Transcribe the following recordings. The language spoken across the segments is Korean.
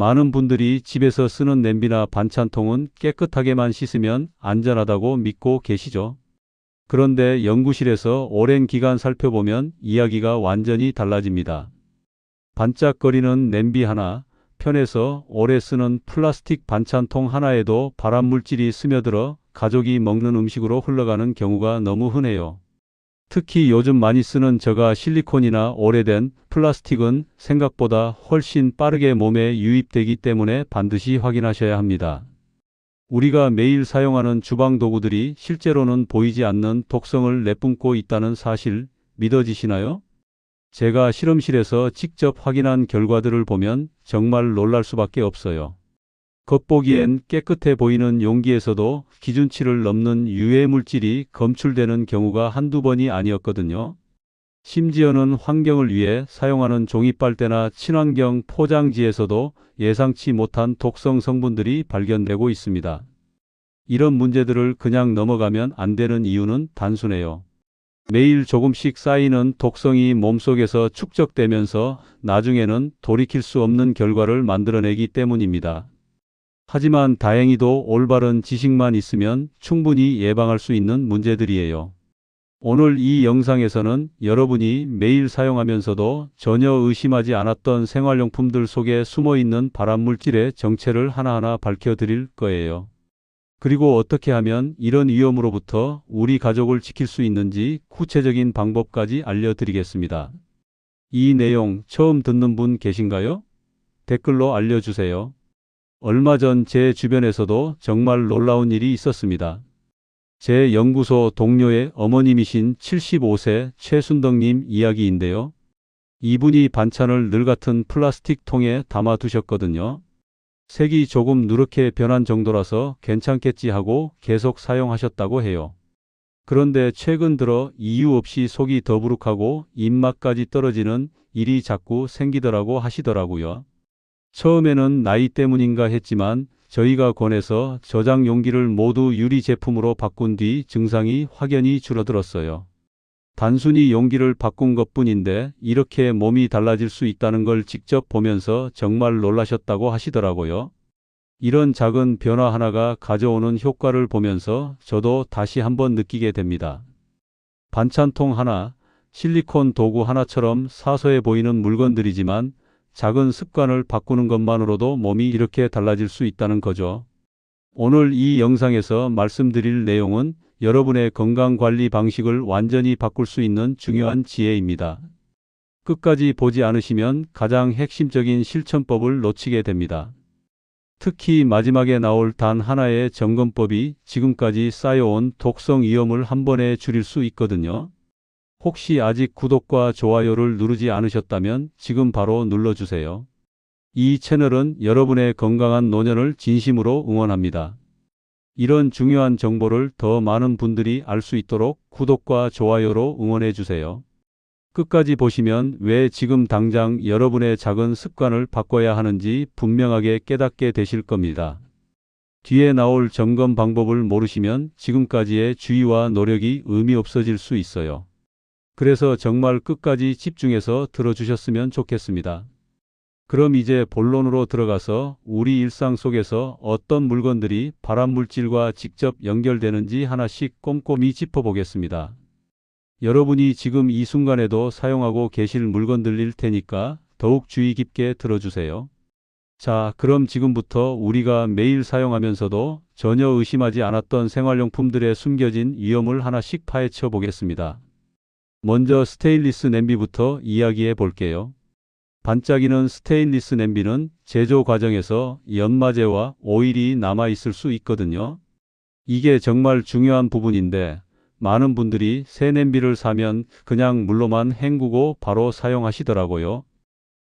많은 분들이 집에서 쓰는 냄비나 반찬통은 깨끗하게만 씻으면 안전하다고 믿고 계시죠. 그런데 연구실에서 오랜 기간 살펴보면 이야기가 완전히 달라집니다. 반짝거리는 냄비 하나, 편에서 오래 쓰는 플라스틱 반찬통 하나에도 발암물질이 스며들어 가족이 먹는 음식으로 흘러가는 경우가 너무 흔해요. 특히 요즘 많이 쓰는 저가 실리콘이나 오래된 플라스틱은 생각보다 훨씬 빠르게 몸에 유입되기 때문에 반드시 확인하셔야 합니다. 우리가 매일 사용하는 주방 도구들이 실제로는 보이지 않는 독성을 내뿜고 있다는 사실 믿어지시나요? 제가 실험실에서 직접 확인한 결과들을 보면 정말 놀랄 수밖에 없어요. 겉보기엔 깨끗해 보이는 용기에서도 기준치를 넘는 유해 물질이 검출되는 경우가 한두 번이 아니었거든요. 심지어는 환경을 위해 사용하는 종이빨대나 친환경 포장지에서도 예상치 못한 독성 성분들이 발견되고 있습니다. 이런 문제들을 그냥 넘어가면 안 되는 이유는 단순해요. 매일 조금씩 쌓이는 독성이 몸속에서 축적되면서 나중에는 돌이킬 수 없는 결과를 만들어내기 때문입니다. 하지만 다행히도 올바른 지식만 있으면 충분히 예방할 수 있는 문제들이에요. 오늘 이 영상에서는 여러분이 매일 사용하면서도 전혀 의심하지 않았던 생활용품들 속에 숨어있는 발암물질의 정체를 하나하나 밝혀드릴 거예요. 그리고 어떻게 하면 이런 위험으로부터 우리 가족을 지킬 수 있는지 구체적인 방법까지 알려드리겠습니다. 이 내용 처음 듣는 분 계신가요? 댓글로 알려주세요. 얼마 전 제 주변에서도 정말 놀라운 일이 있었습니다. 제 연구소 동료의 어머님이신 75세 최순덕님 이야기인데요. 이분이 반찬을 늘 같은 플라스틱 통에 담아 두셨거든요. 색이 조금 누렇게 변한 정도라서 괜찮겠지 하고 계속 사용하셨다고 해요. 그런데 최근 들어 이유 없이 속이 더부룩하고 입맛까지 떨어지는 일이 자꾸 생기더라고 하시더라고요. 처음에는 나이 때문인가 했지만 저희가 권해서 저장 용기를 모두 유리 제품으로 바꾼 뒤 증상이 확연히 줄어들었어요. 단순히 용기를 바꾼 것뿐인데 이렇게 몸이 달라질 수 있다는 걸 직접 보면서 정말 놀라셨다고 하시더라고요. 이런 작은 변화 하나가 가져오는 효과를 보면서 저도 다시 한번 느끼게 됩니다. 반찬통 하나, 실리콘 도구 하나처럼 사소해 보이는 물건들이지만 작은 습관을 바꾸는 것만으로도 몸이 이렇게 달라질 수 있다는 거죠. 오늘 이 영상에서 말씀드릴 내용은 여러분의 건강관리 방식을 완전히 바꿀 수 있는 중요한 지혜입니다. 끝까지 보지 않으시면 가장 핵심적인 실천법을 놓치게 됩니다. 특히 마지막에 나올 단 하나의 점검법이 지금까지 쌓여온 독성 위험을 한 번에 줄일 수 있거든요. 혹시 아직 구독과 좋아요를 누르지 않으셨다면 지금 바로 눌러주세요. 이 채널은 여러분의 건강한 노년을 진심으로 응원합니다. 이런 중요한 정보를 더 많은 분들이 알 수 있도록 구독과 좋아요로 응원해 주세요. 끝까지 보시면 왜 지금 당장 여러분의 작은 습관을 바꿔야 하는지 분명하게 깨닫게 되실 겁니다. 뒤에 나올 점검 방법을 모르시면 지금까지의 주의와 노력이 의미 없어질 수 있어요. 그래서 정말 끝까지 집중해서 들어주셨으면 좋겠습니다. 그럼 이제 본론으로 들어가서 우리 일상 속에서 어떤 물건들이 발암물질과 직접 연결되는지 하나씩 꼼꼼히 짚어보겠습니다. 여러분이 지금 이 순간에도 사용하고 계실 물건들일 테니까 더욱 주의 깊게 들어주세요. 자, 그럼 지금부터 우리가 매일 사용하면서도 전혀 의심하지 않았던 생활용품들의 숨겨진 위험을 하나씩 파헤쳐 보겠습니다. 먼저 스테인리스 냄비부터 이야기해 볼게요. 반짝이는 스테인리스 냄비는 제조 과정에서 연마제와 오일이 남아 있을 수 있거든요. 이게 정말 중요한 부분인데 많은 분들이 새 냄비를 사면 그냥 물로만 헹구고 바로 사용하시더라고요.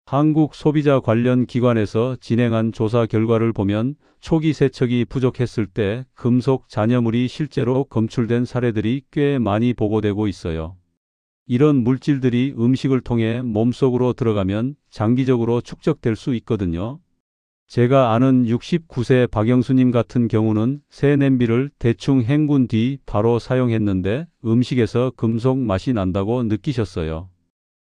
한국 소비자 관련 기관에서 진행한 조사 결과를 보면 초기 세척이 부족했을 때 금속 잔여물이 실제로 검출된 사례들이 꽤 많이 보고되고 있어요. 이런 물질들이 음식을 통해 몸속으로 들어가면 장기적으로 축적될 수 있거든요. 제가 아는 69세 박영수님 같은 경우는 새 냄비를 대충 헹군 뒤 바로 사용했는데 음식에서 금속 맛이 난다고 느끼셨어요.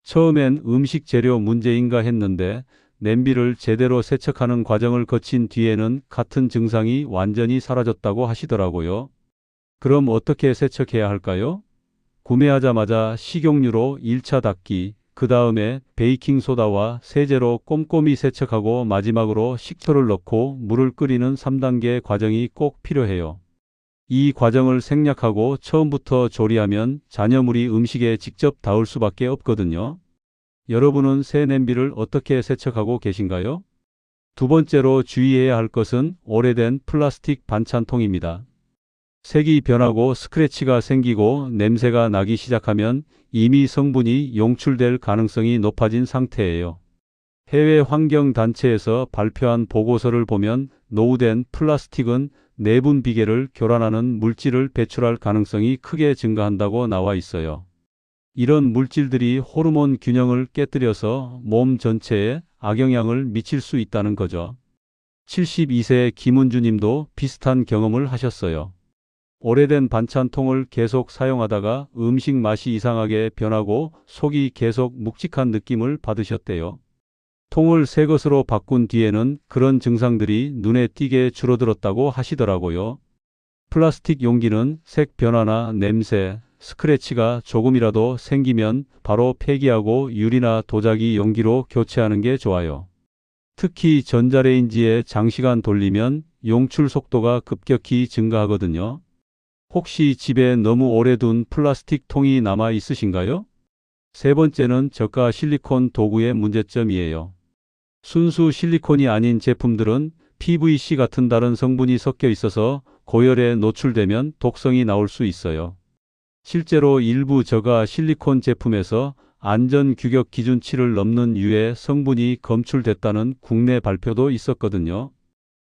처음엔 음식 재료 문제인가 했는데 냄비를 제대로 세척하는 과정을 거친 뒤에는 같은 증상이 완전히 사라졌다고 하시더라고요. 그럼 어떻게 세척해야 할까요? 구매하자마자 식용유로 1차 닦기, 그 다음에 베이킹소다와 세제로 꼼꼼히 세척하고 마지막으로 식초를 넣고 물을 끓이는 3단계 과정이 꼭 필요해요. 이 과정을 생략하고 처음부터 조리하면 잔여물이 음식에 직접 닿을 수밖에 없거든요. 여러분은 새 냄비를 어떻게 세척하고 계신가요? 두 번째로 주의해야 할 것은 오래된 플라스틱 반찬통입니다. 색이 변하고 스크래치가 생기고 냄새가 나기 시작하면 이미 성분이 용출될 가능성이 높아진 상태예요. 해외 환경단체에서 발표한 보고서를 보면 노후된 플라스틱은 내분 비계를 교란하는 물질을 배출할 가능성이 크게 증가한다고 나와 있어요. 이런 물질들이 호르몬 균형을 깨뜨려서 몸 전체에 악영향을 미칠 수 있다는 거죠. 72세 김은주 님도 비슷한 경험을 하셨어요. 오래된 반찬통을 계속 사용하다가 음식 맛이 이상하게 변하고 속이 계속 묵직한 느낌을 받으셨대요. 통을 새 것으로 바꾼 뒤에는 그런 증상들이 눈에 띄게 줄어들었다고 하시더라고요. 플라스틱 용기는 색 변화나 냄새, 스크래치가 조금이라도 생기면 바로 폐기하고 유리나 도자기 용기로 교체하는 게 좋아요. 특히 전자레인지에 장시간 돌리면 용출 속도가 급격히 증가하거든요. 혹시 집에 너무 오래 둔 플라스틱 통이 남아 있으신가요? 세 번째는 저가 실리콘 도구의 문제점이에요. 순수 실리콘이 아닌 제품들은 PVC 같은 다른 성분이 섞여 있어서 고열에 노출되면 독성이 나올 수 있어요. 실제로 일부 저가 실리콘 제품에서 안전 규격 기준치를 넘는 유해 성분이 검출됐다는 국내 발표도 있었거든요.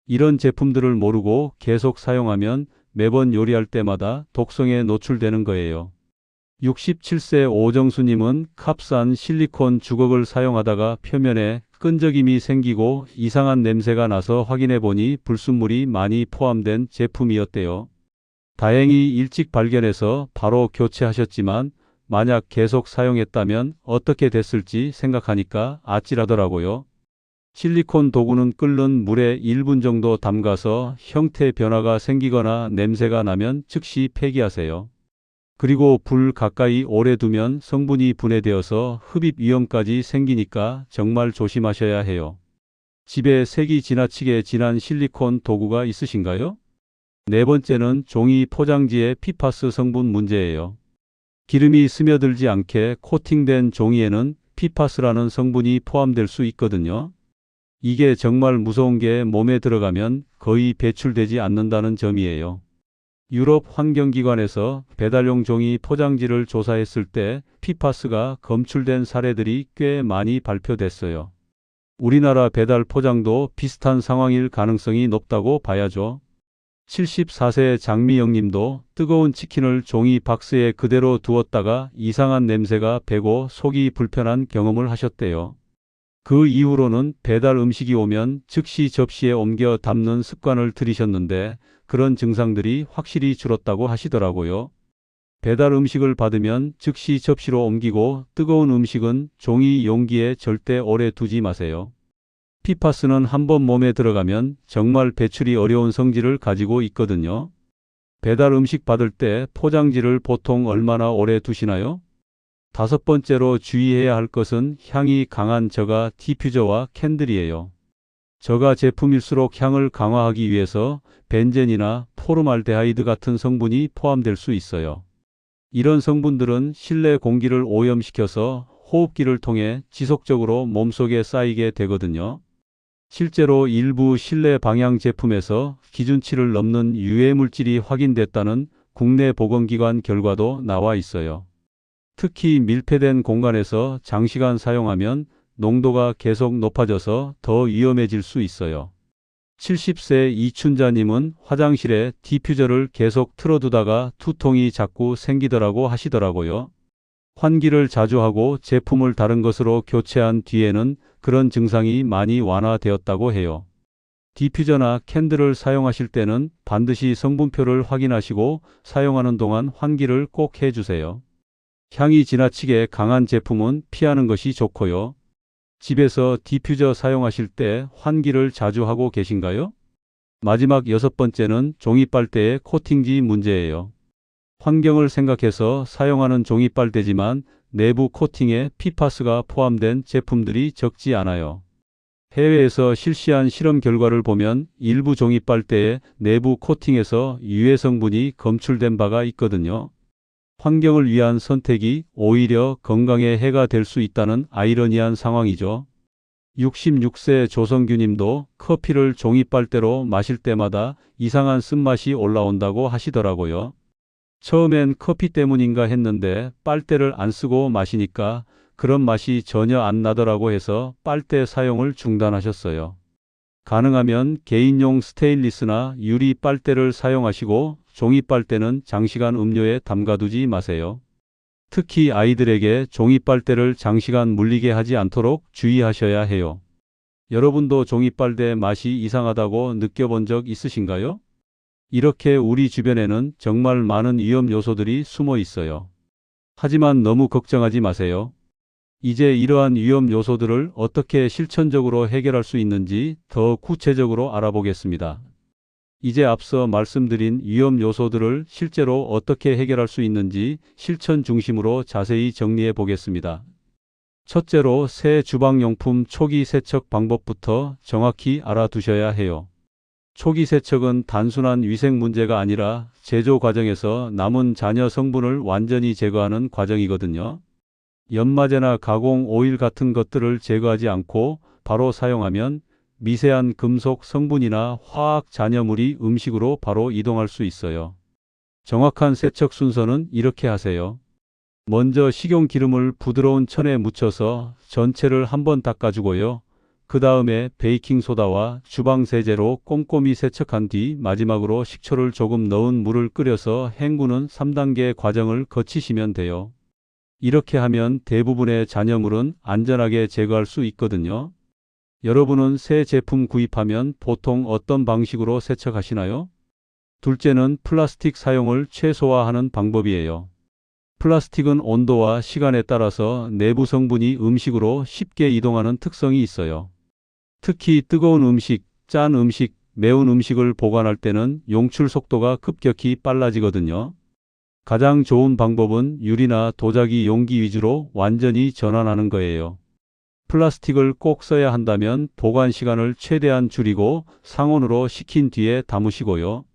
이런 제품들을 모르고 계속 사용하면 매번 요리할 때마다 독성에 노출되는 거예요. 67세 오정수님은 값싼 실리콘 주걱을 사용하다가 표면에 끈적임이 생기고 이상한 냄새가 나서 확인해 보니 불순물이 많이 포함된 제품이었대요. 다행히 일찍 발견해서 바로 교체하셨지만 만약 계속 사용했다면 어떻게 됐을지 생각하니까 아찔하더라고요. 실리콘 도구는 끓는 물에 1분 정도 담가서 형태 변화가 생기거나 냄새가 나면 즉시 폐기하세요. 그리고 불 가까이 오래 두면 성분이 분해되어서 흡입 위험까지 생기니까 정말 조심하셔야 해요. 집에 색이 지나치게 진한 실리콘 도구가 있으신가요? 네 번째는 종이 포장지의 PFAS 성분 문제예요. 기름이 스며들지 않게 코팅된 종이에는 PFAS라는 성분이 포함될 수 있거든요. 이게 정말 무서운 게 몸에 들어가면 거의 배출되지 않는다는 점이에요. 유럽 환경기관에서 배달용 종이 포장지를 조사했을 때 PFAS가 검출된 사례들이 꽤 많이 발표됐어요. 우리나라 배달 포장도 비슷한 상황일 가능성이 높다고 봐야죠. 74세 장미영 님도 뜨거운 치킨을 종이 박스에 그대로 두었다가 이상한 냄새가 배고 속이 불편한 경험을 하셨대요. 그 이후로는 배달 음식이 오면 즉시 접시에 옮겨 담는 습관을 들이셨는데 그런 증상들이 확실히 줄었다고 하시더라고요. 배달 음식을 받으면 즉시 접시로 옮기고 뜨거운 음식은 종이 용기에 절대 오래 두지 마세요. PFAS는 한번 몸에 들어가면 정말 배출이 어려운 성질을 가지고 있거든요. 배달 음식 받을 때 포장지를 보통 얼마나 오래 두시나요? 다섯 번째로 주의해야 할 것은 향이 강한 저가 디퓨저와 캔들이에요. 저가 제품일수록 향을 강화하기 위해서 벤젠이나 포르말데하이드 같은 성분이 포함될 수 있어요. 이런 성분들은 실내 공기를 오염시켜서 호흡기를 통해 지속적으로 몸속에 쌓이게 되거든요. 실제로 일부 실내 방향 제품에서 기준치를 넘는 유해 물질이 확인됐다는 국내 보건기관 결과도 나와 있어요. 특히 밀폐된 공간에서 장시간 사용하면 농도가 계속 높아져서 더 위험해질 수 있어요. 70세 이춘자님은 화장실에 디퓨저를 계속 틀어두다가 두통이 자꾸 생기더라고 하시더라고요. 환기를 자주 하고 제품을 다른 것으로 교체한 뒤에는 그런 증상이 많이 완화되었다고 해요. 디퓨저나 캔들을 사용하실 때는 반드시 성분표를 확인하시고 사용하는 동안 환기를 꼭 해주세요. 향이 지나치게 강한 제품은 피하는 것이 좋고요. 집에서 디퓨저 사용하실 때 환기를 자주 하고 계신가요? 마지막 6번째는 종이 빨대의 코팅지 문제예요. 환경을 생각해서 사용하는 종이 빨대지만 내부 코팅에 PFAS가 포함된 제품들이 적지 않아요. 해외에서 실시한 실험 결과를 보면 일부 종이 빨대의 내부 코팅에서 유해 성분이 검출된 바가 있거든요. 환경을 위한 선택이 오히려 건강에 해가 될 수 있다는 아이러니한 상황이죠. 66세 조성규 님도 커피를 종이 빨대로 마실 때마다 이상한 쓴맛이 올라온다고 하시더라고요. 처음엔 커피 때문인가 했는데 빨대를 안 쓰고 마시니까 그런 맛이 전혀 안 나더라고 해서 빨대 사용을 중단하셨어요. 가능하면 개인용 스테인리스나 유리 빨대를 사용하시고 종이 빨대는 장시간 음료에 담가두지 마세요. 특히 아이들에게 종이 빨대를 장시간 물리게 하지 않도록 주의하셔야 해요. 여러분도 종이 빨대 맛이 이상하다고 느껴본 적 있으신가요? 이렇게 우리 주변에는 정말 많은 위험 요소들이 숨어 있어요. 하지만 너무 걱정하지 마세요. 이제 이러한 위험 요소들을 어떻게 실천적으로 해결할 수 있는지 더 구체적으로 알아보겠습니다. 이제 앞서 말씀드린 위험 요소들을 실제로 어떻게 해결할 수 있는지 실천 중심으로 자세히 정리해 보겠습니다. 첫째로 새 주방용품 초기 세척 방법부터 정확히 알아두셔야 해요. 초기 세척은 단순한 위생 문제가 아니라 제조 과정에서 남은 잔여 성분을 완전히 제거하는 과정이거든요. 연마제나 가공 오일 같은 것들을 제거하지 않고 바로 사용하면 미세한 금속 성분이나 화학 잔여물이 음식으로 바로 이동할 수 있어요. 정확한 세척 순서는 이렇게 하세요. 먼저 식용 기름을 부드러운 천에 묻혀서 전체를 한번 닦아주고요. 그 다음에 베이킹소다와 주방세제로 꼼꼼히 세척한 뒤 마지막으로 식초를 조금 넣은 물을 끓여서 헹구는 3단계 과정을 거치시면 돼요. 이렇게 하면 대부분의 잔여물은 안전하게 제거할 수 있거든요. 여러분은 새 제품 구입하면 보통 어떤 방식으로 세척하시나요? 둘째는 플라스틱 사용을 최소화하는 방법이에요. 플라스틱은 온도와 시간에 따라서 내부 성분이 음식으로 쉽게 이동하는 특성이 있어요. 특히 뜨거운 음식, 짠 음식, 매운 음식을 보관할 때는 용출 속도가 급격히 빨라지거든요. 가장 좋은 방법은 유리나 도자기 용기 위주로 완전히 전환하는 거예요. 플라스틱을 꼭 써야 한다면 보관 시간을 최대한 줄이고 상온으로 식힌 뒤에 담으시고요.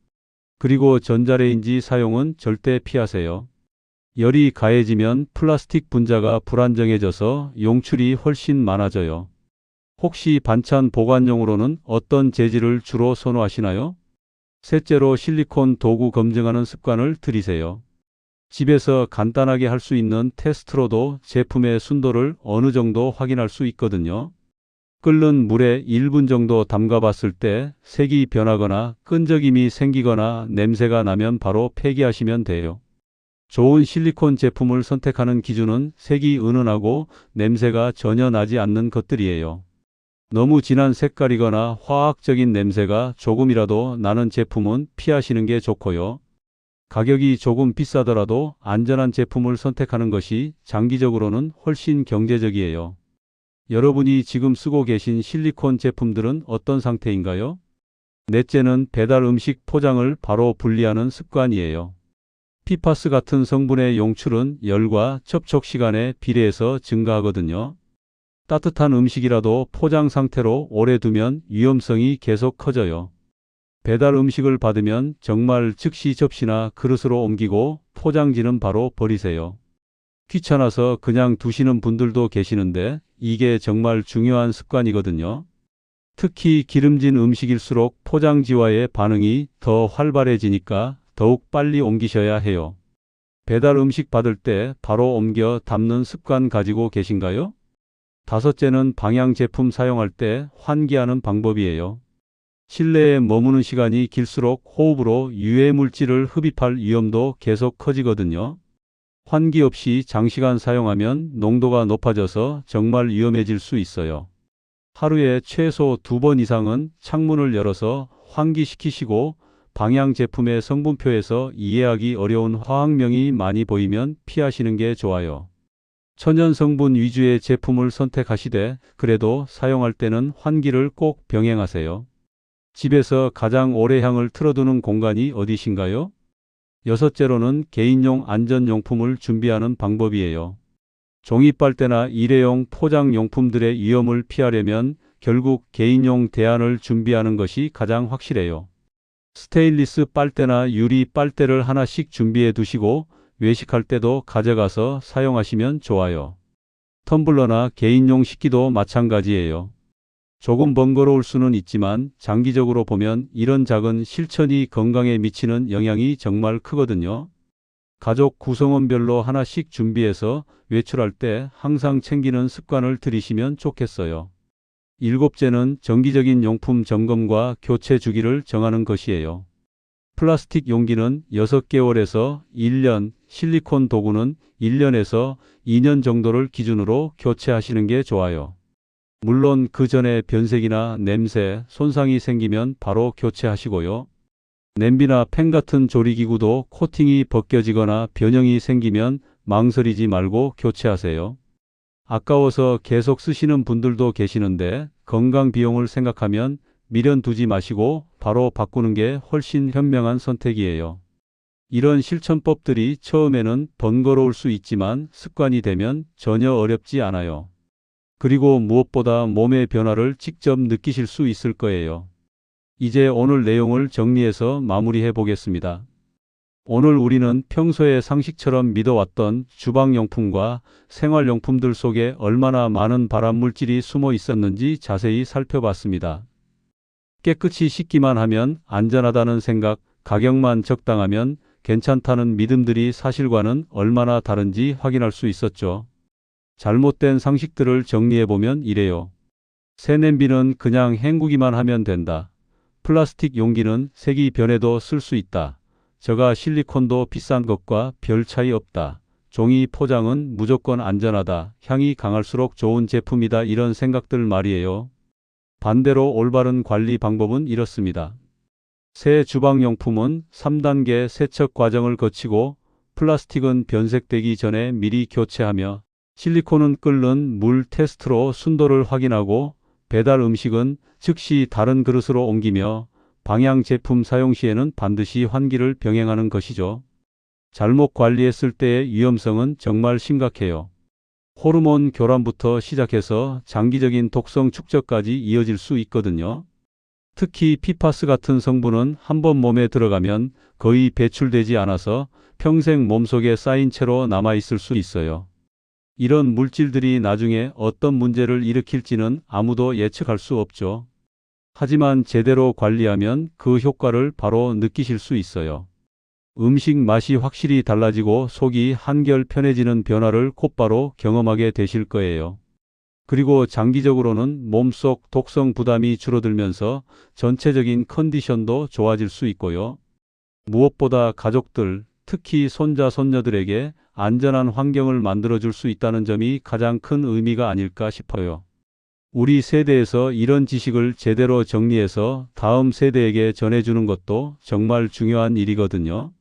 그리고 전자레인지 사용은 절대 피하세요. 열이 가해지면 플라스틱 분자가 불안정해져서 용출이 훨씬 많아져요. 혹시 반찬 보관용으로는 어떤 재질을 주로 선호하시나요? 셋째로 실리콘 도구 검증하는 습관을 들이세요. 집에서 간단하게 할 수 있는 테스트로도 제품의 순도를 어느 정도 확인할 수 있거든요. 끓는 물에 1분 정도 담가 봤을 때 색이 변하거나 끈적임이 생기거나 냄새가 나면 바로 폐기하시면 돼요. 좋은 실리콘 제품을 선택하는 기준은 색이 은은하고 냄새가 전혀 나지 않는 것들이에요. 너무 진한 색깔이거나 화학적인 냄새가 조금이라도 나는 제품은 피하시는 게 좋고요. 가격이 조금 비싸더라도 안전한 제품을 선택하는 것이 장기적으로는 훨씬 경제적이에요. 여러분이 지금 쓰고 계신 실리콘 제품들은 어떤 상태인가요? 넷째는 배달 음식 포장을 바로 분리하는 습관이에요. PFAS 같은 성분의 용출은 열과 접촉 시간에 비례해서 증가하거든요. 따뜻한 음식이라도 포장 상태로 오래 두면 위험성이 계속 커져요. 배달 음식을 받으면 정말 즉시 접시나 그릇으로 옮기고 포장지는 바로 버리세요. 귀찮아서 그냥 두시는 분들도 계시는데 이게 정말 중요한 습관이거든요. 특히 기름진 음식일수록 포장지와의 반응이 더 활발해지니까 더욱 빨리 옮기셔야 해요. 배달 음식 받을 때 바로 옮겨 담는 습관 가지고 계신가요? 다섯째는 방향 제품 사용할 때 환기하는 방법이에요. 실내에 머무는 시간이 길수록 호흡으로 유해 물질을 흡입할 위험도 계속 커지거든요. 환기 없이 장시간 사용하면 농도가 높아져서 정말 위험해질 수 있어요. 하루에 최소 2번 이상은 창문을 열어서 환기시키시고 방향 제품의 성분표에서 이해하기 어려운 화학명이 많이 보이면 피하시는 게 좋아요. 천연 성분 위주의 제품을 선택하시되 그래도 사용할 때는 환기를 꼭 병행하세요. 집에서 가장 오래 향을 틀어두는 공간이 어디신가요? 여섯째로는 개인용 안전용품을 준비하는 방법이에요. 종이 빨대나 일회용 포장용품들의 위험을 피하려면 결국 개인용 대안을 준비하는 것이 가장 확실해요. 스테인리스 빨대나 유리 빨대를 하나씩 준비해 두시고 외식할 때도 가져가서 사용하시면 좋아요. 텀블러나 개인용 식기도 마찬가지예요. 조금 번거로울 수는 있지만 장기적으로 보면 이런 작은 실천이 건강에 미치는 영향이 정말 크거든요. 가족 구성원별로 하나씩 준비해서 외출할 때 항상 챙기는 습관을 들이시면 좋겠어요. 일곱째는 정기적인 용품 점검과 교체 주기를 정하는 것이에요. 플라스틱 용기는 6개월에서 1년, 실리콘 도구는 1년에서 2년 정도를 기준으로 교체하시는 게 좋아요. 물론 그 전에 변색이나 냄새, 손상이 생기면 바로 교체하시고요. 냄비나 팬 같은 조리기구도 코팅이 벗겨지거나 변형이 생기면 망설이지 말고 교체하세요. 아까워서 계속 쓰시는 분들도 계시는데 건강 비용을 생각하면 미련 두지 마시고 바로 바꾸는 게 훨씬 현명한 선택이에요. 이런 실천법들이 처음에는 번거로울 수 있지만 습관이 되면 전혀 어렵지 않아요. 그리고 무엇보다 몸의 변화를 직접 느끼실 수 있을 거예요. 이제 오늘 내용을 정리해서 마무리해 보겠습니다. 오늘 우리는 평소에 상식처럼 믿어왔던 주방용품과 생활용품들 속에 얼마나 많은 발암물질이 숨어 있었는지 자세히 살펴봤습니다. 깨끗이 씻기만 하면 안전하다는 생각, 가격만 적당하면 괜찮다는 믿음들이 사실과는 얼마나 다른지 확인할 수 있었죠. 잘못된 상식들을 정리해보면 이래요. 새 냄비는 그냥 헹구기만 하면 된다. 플라스틱 용기는 색이 변해도 쓸 수 있다. 저가 실리콘도 비싼 것과 별 차이 없다. 종이 포장은 무조건 안전하다. 향이 강할수록 좋은 제품이다. 이런 생각들 말이에요. 반대로 올바른 관리 방법은 이렇습니다. 새 주방용품은 3단계 세척 과정을 거치고 플라스틱은 변색되기 전에 미리 교체하며 실리콘은 끓는 물 테스트로 순도를 확인하고 배달 음식은 즉시 다른 그릇으로 옮기며 방향 제품 사용 시에는 반드시 환기를 병행하는 것이죠. 잘못 관리했을 때의 위험성은 정말 심각해요. 호르몬 교란부터 시작해서 장기적인 독성 축적까지 이어질 수 있거든요. 특히 PFAS 같은 성분은 한번 몸에 들어가면 거의 배출되지 않아서 평생 몸속에 쌓인 채로 남아있을 수 있어요. 이런 물질들이 나중에 어떤 문제를 일으킬지는 아무도 예측할 수 없죠. 하지만 제대로 관리하면 그 효과를 바로 느끼실 수 있어요. 음식 맛이 확실히 달라지고 속이 한결 편해지는 변화를 곧바로 경험하게 되실 거예요. 그리고 장기적으로는 몸속 독성 부담이 줄어들면서 전체적인 컨디션도 좋아질 수 있고요. 무엇보다 가족들, 특히 손자, 손녀들에게 안전한 환경을 만들어줄 수 있다는 점이 가장 큰 의미가 아닐까 싶어요. 우리 세대에서 이런 지식을 제대로 정리해서 다음 세대에게 전해주는 것도 정말 중요한 일이거든요.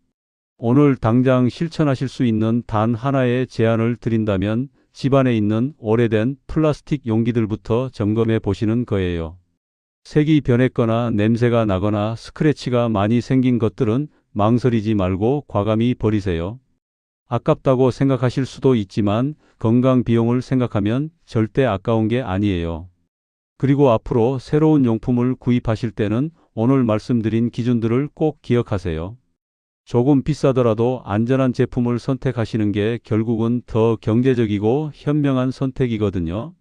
오늘 당장 실천하실 수 있는 단 하나의 제안을 드린다면 집안에 있는 오래된 플라스틱 용기들부터 점검해 보시는 거예요. 색이 변했거나 냄새가 나거나 스크래치가 많이 생긴 것들은 망설이지 말고 과감히 버리세요. 아깝다고 생각하실 수도 있지만 건강 비용을 생각하면 절대 아까운 게 아니에요. 그리고 앞으로 새로운 용품을 구입하실 때는 오늘 말씀드린 기준들을 꼭 기억하세요. 조금 비싸더라도 안전한 제품을 선택하시는 게 결국은 더 경제적이고 현명한 선택이거든요.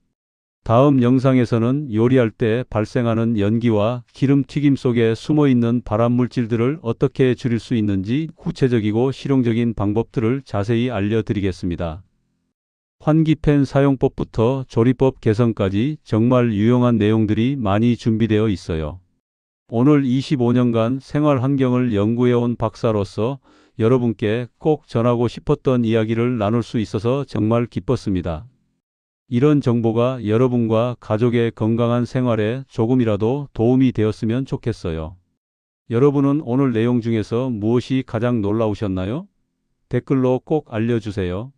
다음 영상에서는 요리할 때 발생하는 연기와 기름튀김 속에 숨어있는 발암물질들을 어떻게 줄일 수 있는지 구체적이고 실용적인 방법들을 자세히 알려드리겠습니다. 환기팬 사용법부터 조리법 개선까지 정말 유용한 내용들이 많이 준비되어 있어요. 오늘 25년간 생활 환경을 연구해온 박사로서 여러분께 꼭 전하고 싶었던 이야기를 나눌 수 있어서 정말 기뻤습니다. 이런 정보가 여러분과 가족의 건강한 생활에 조금이라도 도움이 되었으면 좋겠어요. 여러분은 오늘 내용 중에서 무엇이 가장 놀라우셨나요? 댓글로 꼭 알려주세요.